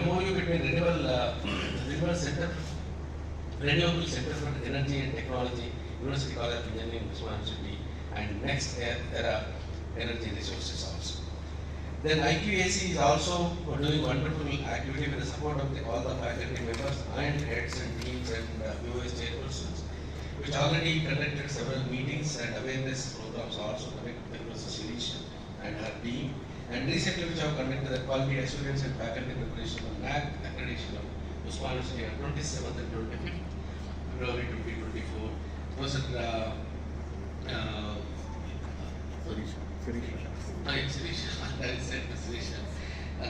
MOU between Renewable Center for Energy and Technology, University College of Engineering, Responsibility, and Next Era Energy Resources also. Then IQAC is also doing wonderful activity with the support of all the faculty members and heads and teams and vice chairpersons, which already conducted several meetings and awareness programs also connected with Professor Shirish and her team. And recently, which have conducted the quality assurance and faculty preparation of NAAC accreditation of Usman University on 27th and 25th February 2024. Professor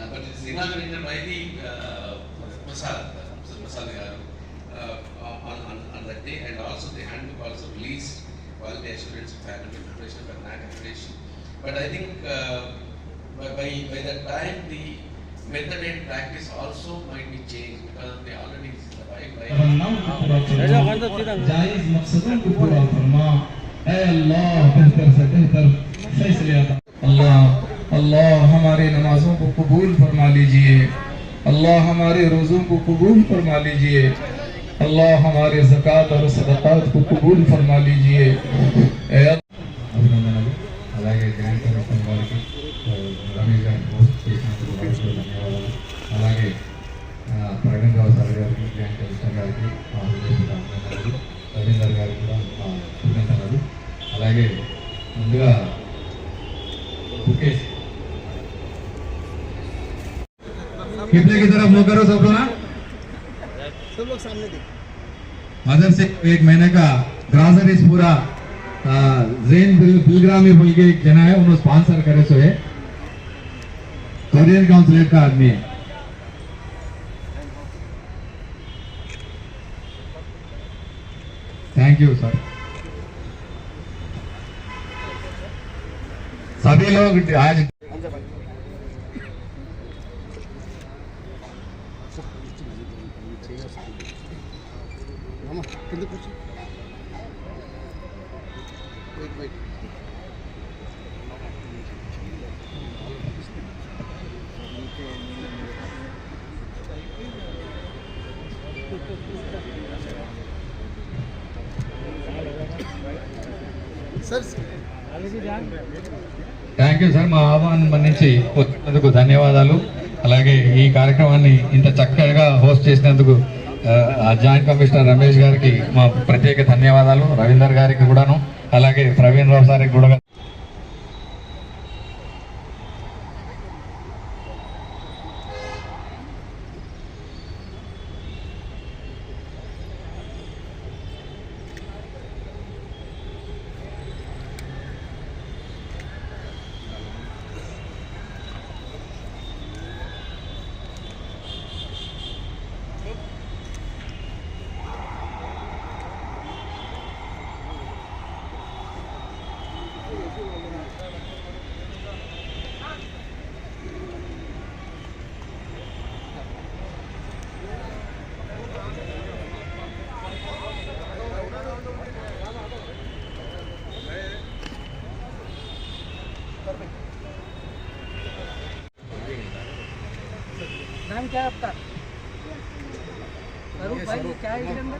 but it is inaugurated by the Prasad Garu on that day, and also the handbook also released quality assurance and faculty preparation for NAAC accreditation. But I think by that time the method and practice also might be changed because they already is in the pipeline. जायज़ मकसदों को पूरा फरमा, ऐ अल्लाह बेहतर से बेहतर फैसले अता। अल्लाह हमारे नमाजों को कबूल फरमा लीजिए, अल्लाह हमारे रोज़ों को कबूल फरमा लीजिए, अल्लाह हमारे ज़कात और सदक़ात को कबूल फरमा लीजिए। अभिनंदनలు అలాగే జాయింట్ కమిషన్ వారికి రమేష్ గారి పోస్ట్ చేసినందుకు ధన్యవాదాలు। అలాగే ప్రవీణ్ రావు సార్ గారికి జాయింట్ కమిషన్ గారికి అభినందనలు, రవీందర్ గారికి కూడా అభినందనలు। అలాగే ముందుగా मुकेश किबले की तरफ मुंह करो सब लोग ना, सब लोग सामने देखो। मदर से 1 महीने का ग्रासरीज पूरा जैन पिलग्रामी बोल के एक जना है, उन्होंने स्पॉन्सर करे सो है, कोरियन काउंसिलेट का आदमी है। Thank you sir. सभी लोग आज థ్యాంక్ యూ సార్, మా ఆహ్వానం మన్నించి వచ్చినందుకు ధన్యవాదాలు। అలాగే ఈ కార్యక్రమాన్ని ఇంత చక్కగా హోస్ట్ చేసినందుకు జాయింట్ కమిషనర్ రమేష్ గారికి మా ప్రత్యేక ధన్యవాదాలు, రవీందర్ గారికి కూడాను, అలాగే ప్రవీణ్ రావు సార్కి కూడా। नाम क्या है आपका? अरुण भाई, क्या है इसके अंदर?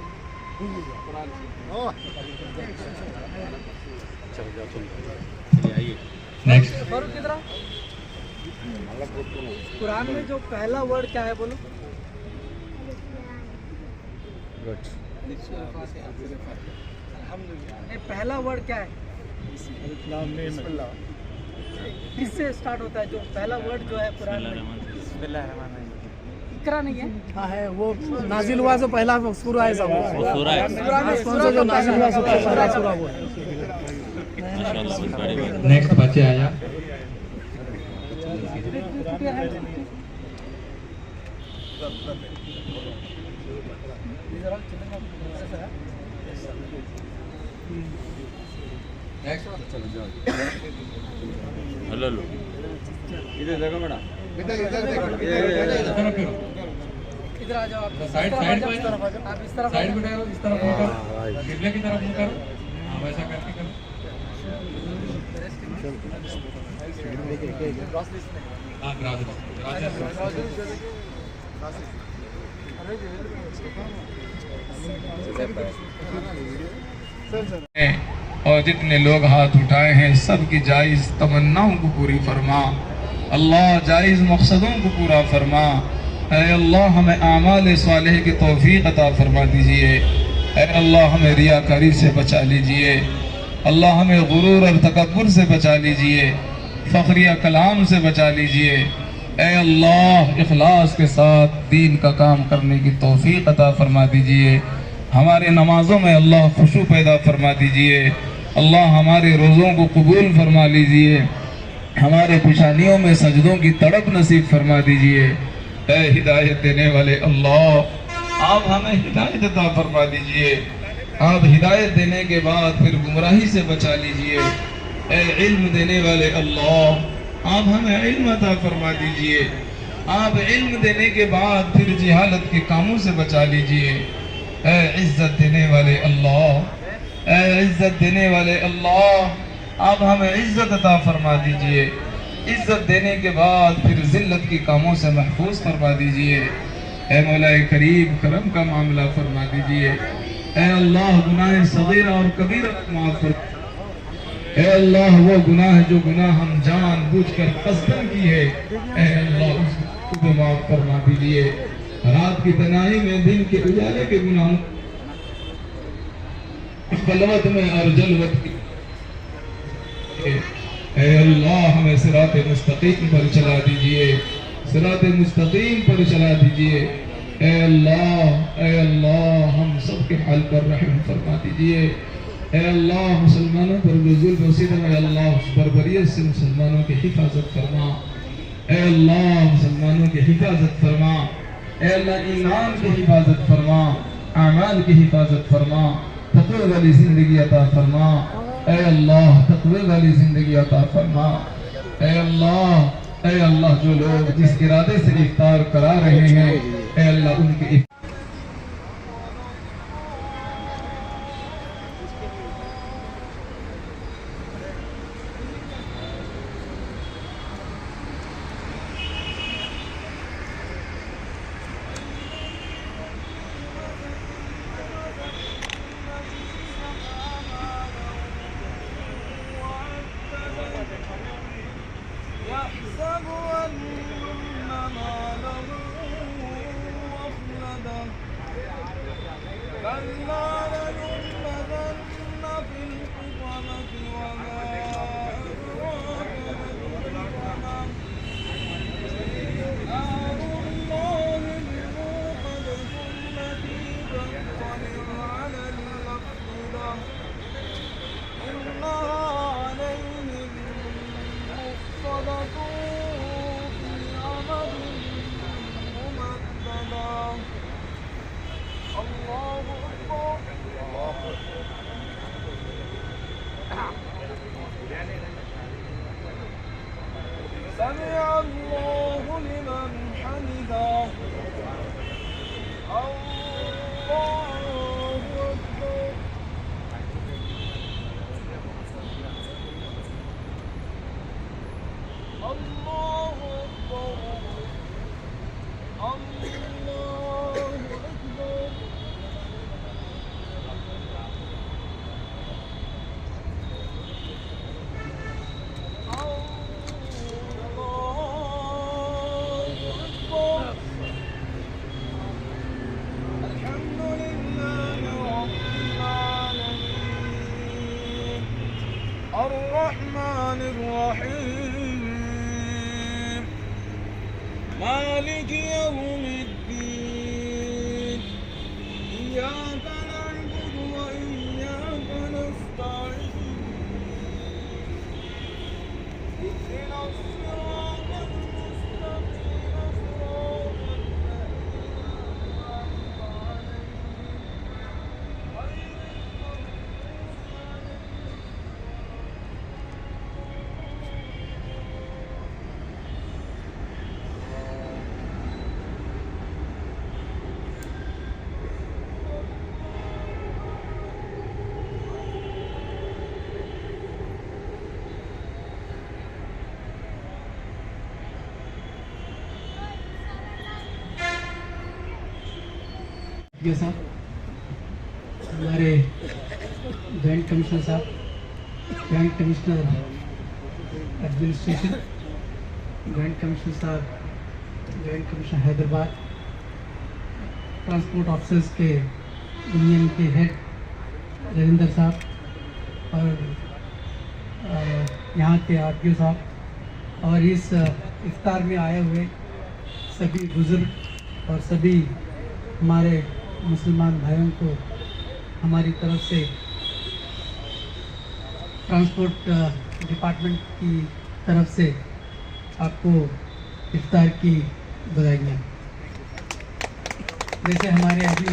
नेक्स्ट फरूक किधर? कुरान में जो पहला वर्ड क्या है बोलो? ये पहला वर्ड क्या है? किससे स्टार्ट होता है जो पहला वर्ड जो है कुरान में? इकरा नहीं है? हाँ है, वो नाजिल हुआ जो पहला सूरा है सब, सूरा जो नाजिल हुआ सबसे पहला सूरा वो है। नेक्स्ट बच्चे आया। हेलो इधर देखो बेटा, इधर आ जाओ आप, साइड आप इस तरफ साइड में करो, इस तरफ मुंह करो, किबले की तरफ मुंह करो, हाँ वैसा करके करो। हाँ ग्रास और जितने लोग हाथ उठाए हैं सबकी जायज़ तमन्नाओं को पूरी फरमा। अल्लाह जायज़ मकसदों को पूरा फरमा। ऐ अल्लाह हमें आमाल सालेह की तौफीक अता फरमा दीजिए। ऐ अल्लाह हमें रियाकारी से बचा लीजिए। अल्लाह हमें गुरूर और तकब्बुर से बचा लीजिए। फ़ख्रिया कलाम से बचा लीजिए। ऐ अल्लाह इखलास के साथ दीन का काम करने की तौफीक अता फरमा दीजिए। हमारे नमाज़ों में अल्लाह खुशू पैदा फरमा दीजिए। अल्लाह हमारे रोज़ों को कबूल फरमा लीजिए। हमारे पेशानियों में सजदों की तड़प नसीब फरमा दीजिए। ऐ हिदायत देने वाले अल्लाह आप हमें हिदायत अता फरमा दीजिए। आप हिदायत देने के बाद फिर गुमराही से बचा लीजिए। ऐ इल्म देने वाले अल्लाह आप हमें इल्म अता फरमा दीजिए। आप इल्म देने के बाद फिर जहालत के कामों से बचा लीजिए। ऐ इज़्ज़त देने वाले अल्लाह, ऐ इज़्ज़त देने वाले अल्लाह आप हमें इज़्ज़त अता फरमा दीजिए। इज़्ज़त देने के बाद फिर ज़िल्लत के कामों से महफूज फरमा दीजिए। ऐ मौला करीम करम का मामला फरमा दीजिए। ऐ अल्लाह गुनाह सगीरा और कबीरा माफ़ फरमा। ऐ अल्लाह वो गुनाह जो गुनाह हम जान बूझ कर कस्दन की है, ऐ अल्लाह उसको माफ़ फरमा दीजिए। रात की तनाई में दिन के उजाले के गुनाहों, खलवत में और जलवत की, ऐ अल्लाह हमें सिरात मुस्तकीम पर चला दीजिए। सिरात मुस्तकीम पर चला दीजिए। ऐ अल्लाह हम सब के हाल पर रहम फरमा दीजिए। ऐ अल्लाह मुसलमानों पर जुल्म सितम, ऐ अल्लाह उस बर्बरियत से मुसलमानों की हिफाजत फरमा। ऐ अल्लाह मुसलमानों की हिफाजत फरमा। ऐ अल्लाह ईमान की हिफाजत फरमा, आमाल की हिफाजत फरमा, तक़वा वाली ज़िंदगी अता फरमा। ऐ अल्लाह तक़वा वाली ज़िंदगी अता फरमा। ऐ अल्लाह जो लोग जिस इरादे से इफ्तार करा रहे हैं, ऐ अल्लाह उनके मालिक यौमिद्दीन इय्याका नअबुदु व इय्याका नस्तईन इहदिनस सिरातल मुस्तक़ीम सिरातल ये साहब, हमारे जॉइंट कमिश्नर साहब, joint commissioner administration, joint commissioner साहब, joint commissioner Hyderabad, transport officers के यूनियन के हेड रविंदर साहब और यहाँ के आरटीओ साहब और इस इफ्तार में आए हुए सभी बुजुर्ग और सभी हमारे मुसलमान भाइयों को हमारी तरफ से ट्रांसपोर्ट डिपार्टमेंट की तरफ से आपको इफ्तार की बधाइयाँ। जैसे हमारे अभी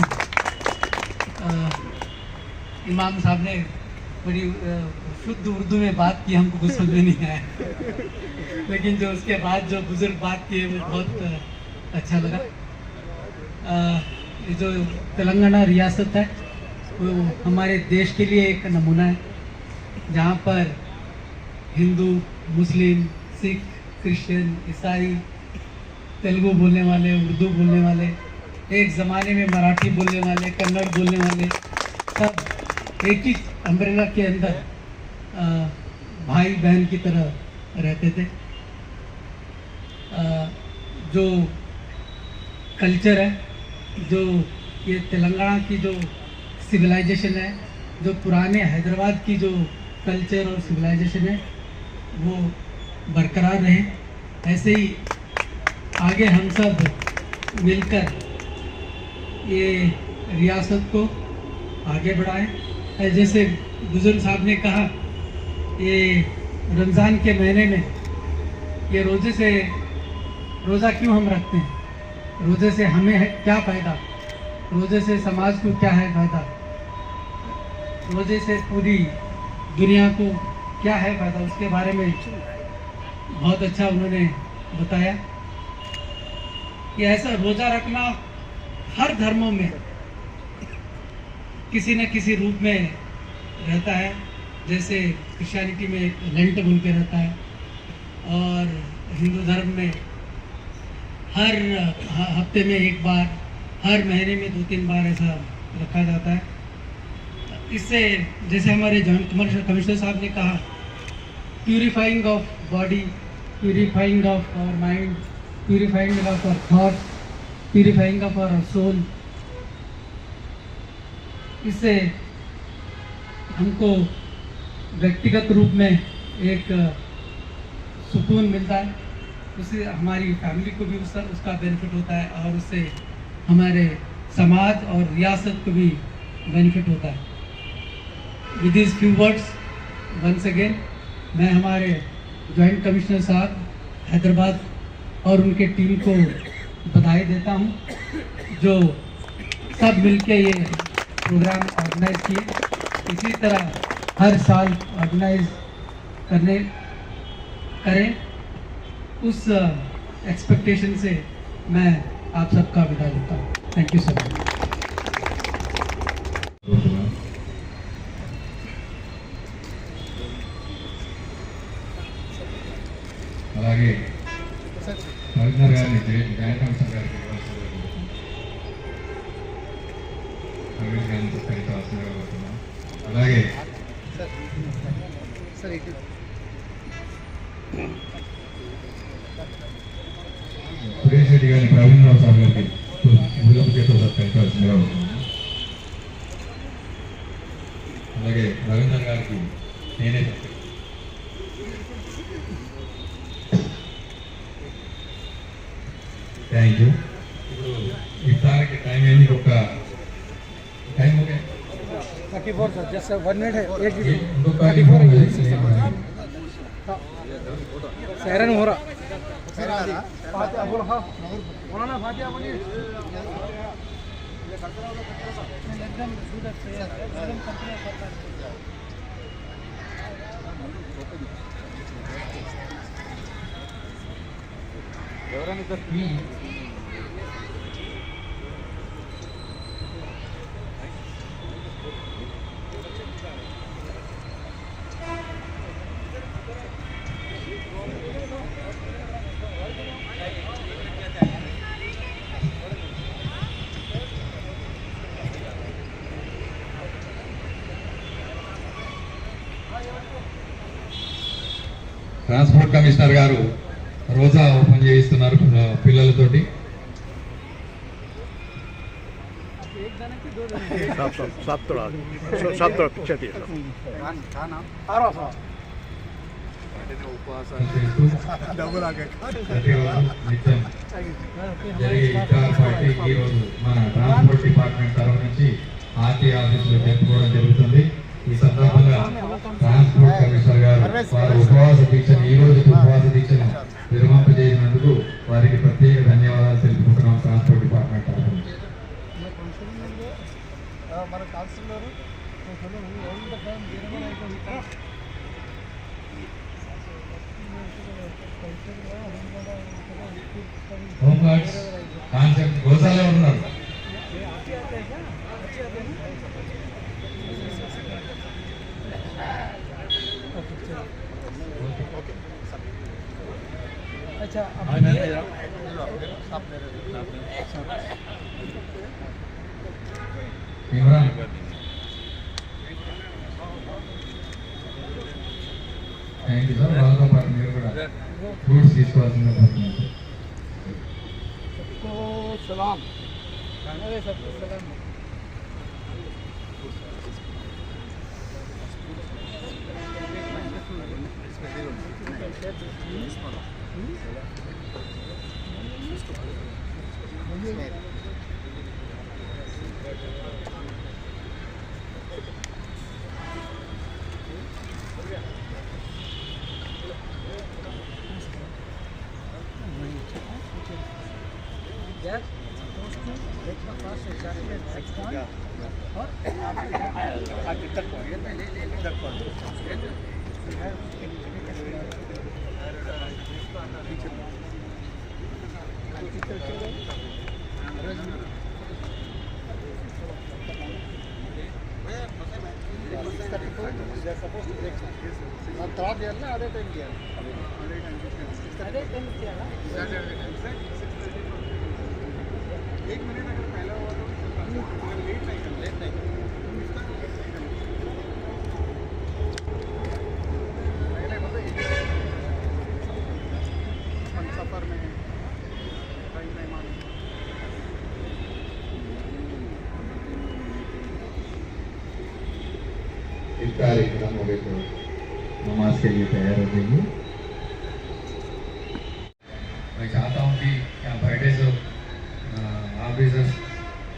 इमाम साहब ने बड़ी शुद्ध उर्दू में बात की, हमको कुछ समझ में नहीं आया, लेकिन जो उसके बाद जो बुजुर्ग बात किए वो बहुत अच्छा लगा। ये जो तेलंगाना रियासत है वो हमारे देश के लिए एक नमूना है, जहाँ पर हिंदू, मुस्लिम, सिख, क्रिश्चियन, ईसाई, तेलुगु बोलने वाले, उर्दू बोलने वाले, एक ज़माने में मराठी बोलने वाले, कन्नड़ बोलने वाले, सब एक ही अम्ब्रेला के अंदर भाई बहन की तरह रहते थे। जो कल्चर है, जो ये तेलंगाना की जो सिविलाइजेशन है, जो पुराने हैदराबाद की जो कल्चर और सिविलाइजेशन है वो बरकरार रहे। ऐसे ही आगे हम सब मिलकर ये रियासत को आगे बढ़ाएं। जैसे बुजुर्ग साहब ने कहा, ये रमज़ान के महीने में ये रोज़ा क्यों हम रखते हैं? रोज़े से हमें है क्या फ़ायदा? रोज़े से समाज को क्या है फ़ायदा? रोज़े से पूरी दुनिया को क्या है फ़ायदा? उसके बारे में बहुत अच्छा उन्होंने बताया कि ऐसा रोज़ा रखना हर धर्मों में किसी न किसी रूप में रहता है। जैसे क्रिश्चियनिटी में लेंट बोल के रहता है और हिंदू धर्म में हर हफ्ते में एक बार, हर महीने में 2-3 बार ऐसा रखा जाता है। इससे जैसे हमारे जॉइंट कमिश्नर साहब ने कहा, purifying of body, purifying of our mind, purifying of our thought, purifying of our soul, इससे हमको व्यक्तिगत रूप में एक सुकून मिलता है, उससे हमारी फैमिली को भी उसका बेनिफिट होता है और उससे हमारे समाज और रियासत को भी बेनिफिट होता है। With this few words once again मैं हमारे जॉइंट कमिश्नर साहब हैदराबाद और उनके टीम को बधाई देता हूं, जो सब मिलके ये प्रोग्राम ऑर्गेनाइज किए। इसी तरह हर साल ऑर्गेनाइज करें, उस एक्सपेक्टेशन से मैं आप सबका विदा लेता हूँ। Thank you so much. అలాగే రవీంద్ర గారిని జాయింట్ కమిషనర్ గారికి రవీంద్ర గారిని సత్కరించాల్సిందిగా కోరుతున్నాం. అలాగే సురేష్ రెడ్డి గారిని ప్రవీణరావు సార్ గారికి గులాబీ చేతులు సత్కరించాల్సిందిగా కోరుతున్నాం. అలాగే రవీంద్ర గారికి నేనే థ్యాంక్ యూ. ఇప్పుడు ఇఫ్తార్కి టైం ఏంది? ఒక time okay 34 sir, just 1 minute है, एक ఇంకొక 34 सहरन हो रहा फातिहा बोलो। हाँ मौलाना फातिहा बोलिए। ట్రాన్స్పోర్ట్ కమిషనర్ గారు రోజా ఓపెన్ చేయిస్తున్నారు పిల్లలతోటి. జరిగే ఇఫ్తార్ పార్టీ ఈ రోజు మన ట్రాన్స్పోర్ట్ డిపార్ట్మెంట్ తరఫు నుంచి ఆర్టీ ఆఫీసులో జరుపుకోవడం జరుగుతుంది. ఈ సందర్భంగా ట్రాన్స్పోర్ట్ కమిషనర్ గారు వారు ఉపవాస దీక్షను ఈ రోజు ఉపవాస దీక్షను విరమింపజేసినందుకు వారికి ప్రత్యేక ధన్యవాదాలు తెలుపుకుంటున్నాం ట్రాన్స్పోర్ట్ డిపార్ట్మెంట్ తరఫు నుంచి. హోమ్ గార్డ్స్ కాన్సెప్ట్ గోసాలో ఉన్నారు. अच्छा ఇమ్రాన్ థ్యాంక్ యూ సార్. వాళ్ళతో పాటు మీరు కూడా ఫ్రూట్స్ తీసుకోవాల్సిందిగా కోరుతున్నాను. सलाम सबको सलाम इफ्तार एकदम हो गए तो नमाज के लिए तैयार हो जाइए. मैं चाहता हूँ कि यहाँ बैठे जो ऑफिसर्स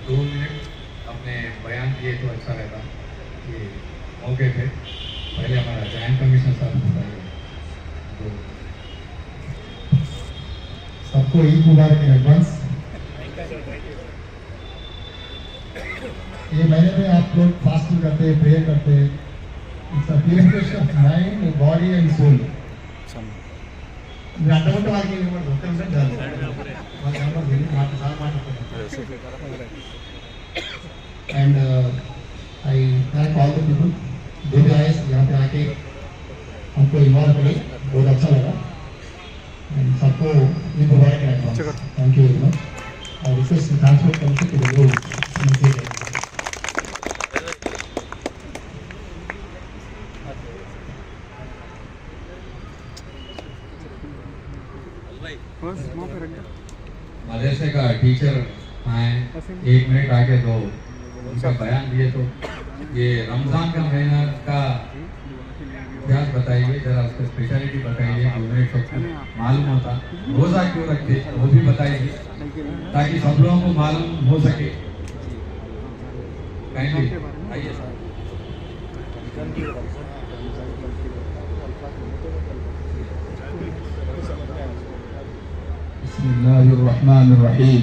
2 मिनट अपने बयान किए तो अच्छा रहता. ये मौके पे पहले हमारा जॉइंट कमिश्नर साहब बताइए. तो सबको ईद मुबारक इन एडवांस. ये महीने में आप लोग फास्टिंग करते हैं, प्रेयर करते हैं. It's a purification of mind, body and soul. मैं अटमट वाली नहीं बोल रहा हूँ, डाल मैं नंबर देने मार्ट साल mart and I thank all the people जो भी आए यहाँ पे आके हमको इन्वॉल्व करे, बहुत अच्छा लगा. एंड सबको ईद मुबारक in advance. Thank you very much. I request the transport committee to review इनके मदरसे का टीचर आए, 1 मिनट आके दो उनका बयान दिए. तो ये रमज़ान का महीना का इतिहास बताइए, जरा उसका स्पेशलिटी बताइए. उन्हें सबको मालूम होता रोज़ा क्यों रखते वो भी बताइए ताकि सब लोगों को मालूम हो सके. काइंडली आइए सर. बिस्मिल्लाहिर्रहमानिर्रहीम.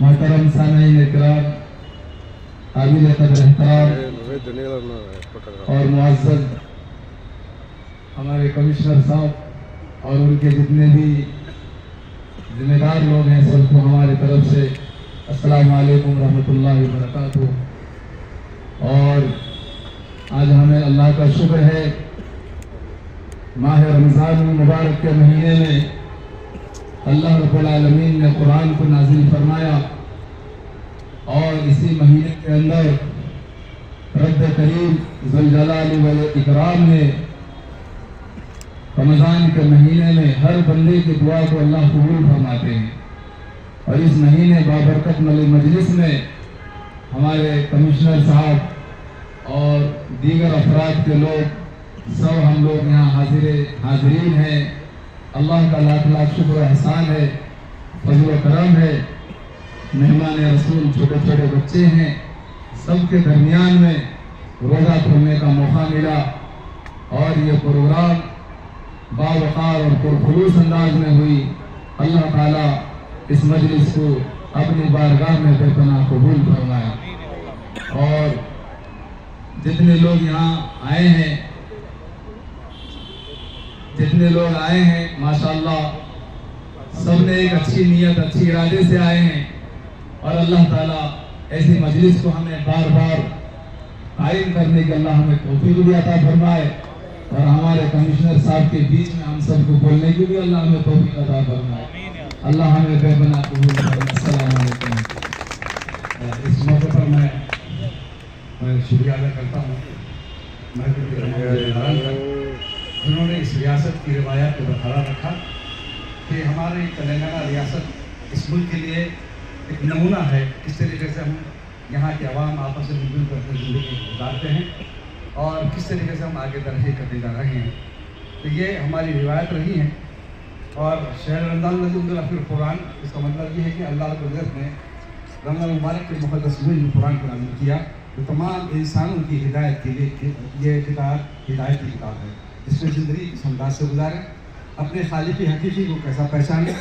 मोहतरम सामीन इकराम, काबिल कदर एहतराम और मुअज़्ज़ज़ हमारे कमिश्नर साहब और उनके जितने भी जिम्मेदार लोग हैं सबको हमारी तरफ से अस्सलाम वालेकुम रहमतुल्लाहि व बरकातुहू. और आज हमें अल्लाह का शुक्र है, माह रमज़ान मुबारक के महीने में अल्लाह रब्बुल आलमीन ने कुरान को नाजिल फरमाया और इसी महीने के अंदर रब करीम ज़ुल जलाल वल इकराम ने रमज़ान के महीने में हर बंदे की दुआ को अल्लाह कबूल फरमाते हैं। और इस महीने बाबरकत मजलिस में हमारे कमिश्नर साहब और दीगर अफराद के लोग सब हम लोग यहाँ हाजिरीन हैं। अल्लाह का लाख लाख शुक्र एहसान है, फजल करम है। मेहमान रसूल छोटे छोटे बच्चे हैं, सबके दरमियान में रोज़ा खोलने का मौका मिला और ये प्रोग्राम बावकार और पुरखुलूस अंदाज में हुई। अल्लाह ताला इस मजलिस को अपनी बारगाह में बेपनाह कबूल फरमाया। और जितने लोग यहाँ आए हैं माशाअल्लाह सबने एक अच्छी नीयत अच्छी इरादे से आए हैं और अल्लाह ताला ऐसी मजलिस को हमें बार बार कायम करने के अल्लाह हमें तौफीक भी अता फरमाए और हमारे कमिश्नर साहब के बीच में हम सबको बोलने की भी अल्लाह हमें तौफीक अता फरमाए। अल्लाह हमें बेपनाह कबूल फरमाए। अस्सलाम वालेकुम। इस मौके पर मैं शुक्रिया अदा करता हूँ जिन्होंने इस रियासत की रिवायत को बरकरार रखा कि हमारी तेलंगाना रियासत इस मुल्क के लिए एक नमूना है किस तरीके से हम यहाँ के अवाम आपस में मिलजुल कर अपनी ज़िंदगी गुजारते हैं और किस तरीके से हम आगे तरक्की करते जा रहे हैं। तो ये हमारी रिवायत रही है। और शहर रमज़ान फिर कुरान, इसका मतलब ये है कि अल्लाह रब्बुल इज़्ज़त ने रमज़ान मुबारक के मुक़द्दस महीने में कुरान को नाज़िल किया तो तमाम इंसानों की हिदायत के लिए ये किताब हिदायत की किताब है। इसमें ज़िंदगी किस अंदाज से गुजारें, अपने खालिक़ हकीकी को कैसा पहचानें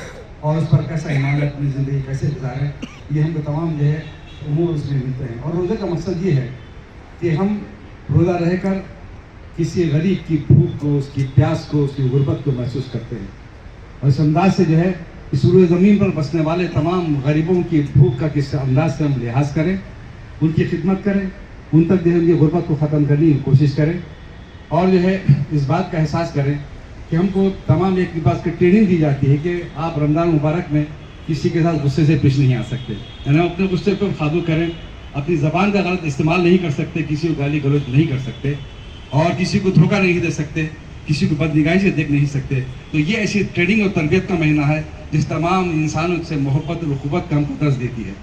और उस पर कैसा ईमान अपनी ज़िंदगी कैसे गुजारें, ये हमको तमाम जो है उमूर उसमें मिलते हैं। और रोज़े का मकसद ये है कि हम रोज़ा रहकर किसी गरीब की भूख को, उसकी प्यास को, उसकी गुर्बत को महसूस करते हैं और इस अंदाज से जो है इस रूए ज़मीन पर बसने वाले तमाम गरीबों की भूख का किस अंदाज से हम लिहाज करें, उनकी खिदमत करें, उन तक जो है उनकी गुर्बत को ख़त्म करने की कोशिश करें और जो है इस बात का एहसास करें कि हमको तमाम एक बात की ट्रेनिंग दी जाती है कि आप रमज़ान मुबारक में किसी के साथ गुस्से से पेश नहीं आ सकते, यानी अपने गुस्से को काबू करें, अपनी ज़बान का गलत इस्तेमाल नहीं कर सकते, किसी को गाली गलौज नहीं कर सकते और किसी को धोखा नहीं दे सकते, किसी को बदनिगाही से देख नहीं सकते। तो ये ऐसी ट्रेनिंग और तरबियत का महीना है जिस तमाम इंसानों से मोहब्बत और ख़ुबत का हमको दर्ज देती है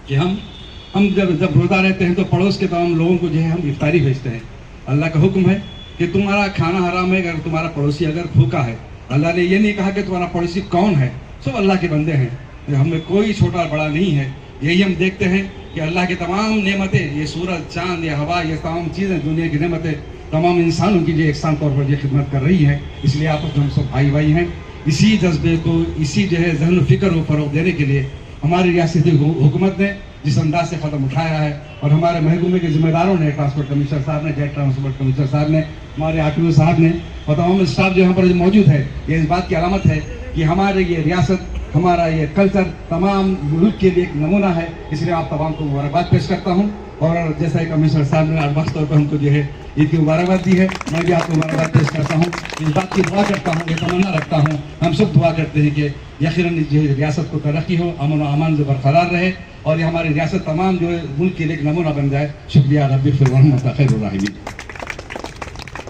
कि हम जब रोज़ा रहते हैं तो पड़ोस के तमाम लोगों को जो है हम इफ्तारी भेजते हैं। अल्लाह का हुक्म है कि तुम्हारा खाना हराम है अगर तुम्हारा पड़ोसी अगर भूखा है। अल्लाह ने ये नहीं कहा कि तुम्हारा पड़ोसी कौन है, सब अल्लाह के बंदे हैं, हमें कोई छोटा बड़ा नहीं है। यही हम देखते हैं कि अल्लाह की तमाम नेमतें, ये सूरज चाँद ये हवा ये तमाम चीज़ें दुनिया की नेमतें तमाम इंसानों की जो एकसान तौर पर ये खिदमत कर रही हैं। इसलिए आपस में हम सब भाई भाई हैं। इसी जज्बे को, इसी जो है जहन फ़िक्र को फ़रोग़ देने के लिए हमारी रियासती हुकूमत ने जिस अंदाज से कदम उठाया है और हमारे महकमे के जिम्मेदारों ने, ट्रांसपोर्ट कमिश्नर साहब ने, जेट ट्रांसपोर्ट कमिश्नर साहब ने, हमारे आरटीओ साहब ने और तमाम स्टाफ जो यहाँ पर मौजूद है, ये इस बात की अलामत है कि हमारे ये रियासत, हमारा ये कल्चर तमाम मुल्क के लिए एक नमूना है। इसलिए आप तमाम को मुबारकबाद पेश करता हूँ और जैसा कि कमिश्नर साहब ने खास तौर पर हमको जो है ईद की मुबारकबाद दी है, मैं भी आपको मुबारकबाद पेश करता हूँ। इस बात की दुआ करता हूँ, ये तमन्ना रखता हूँ, हम सब दुआ करते हैं कि यकीनन जो रियासत को तरक्की हो, अमन व अमान से बरकरार रहे और ये हमारी रियासत तमाम जो है मुल्क के लिए एक नमूना बन जाए। शुक्रिया रब्बी खैर रहीम।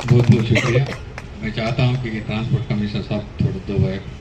बहुत बहुत शुक्रिया। मैं चाहता हूँ कि ट्रांसपोर्ट कमिश्नर साहब थोड़ा 2 बार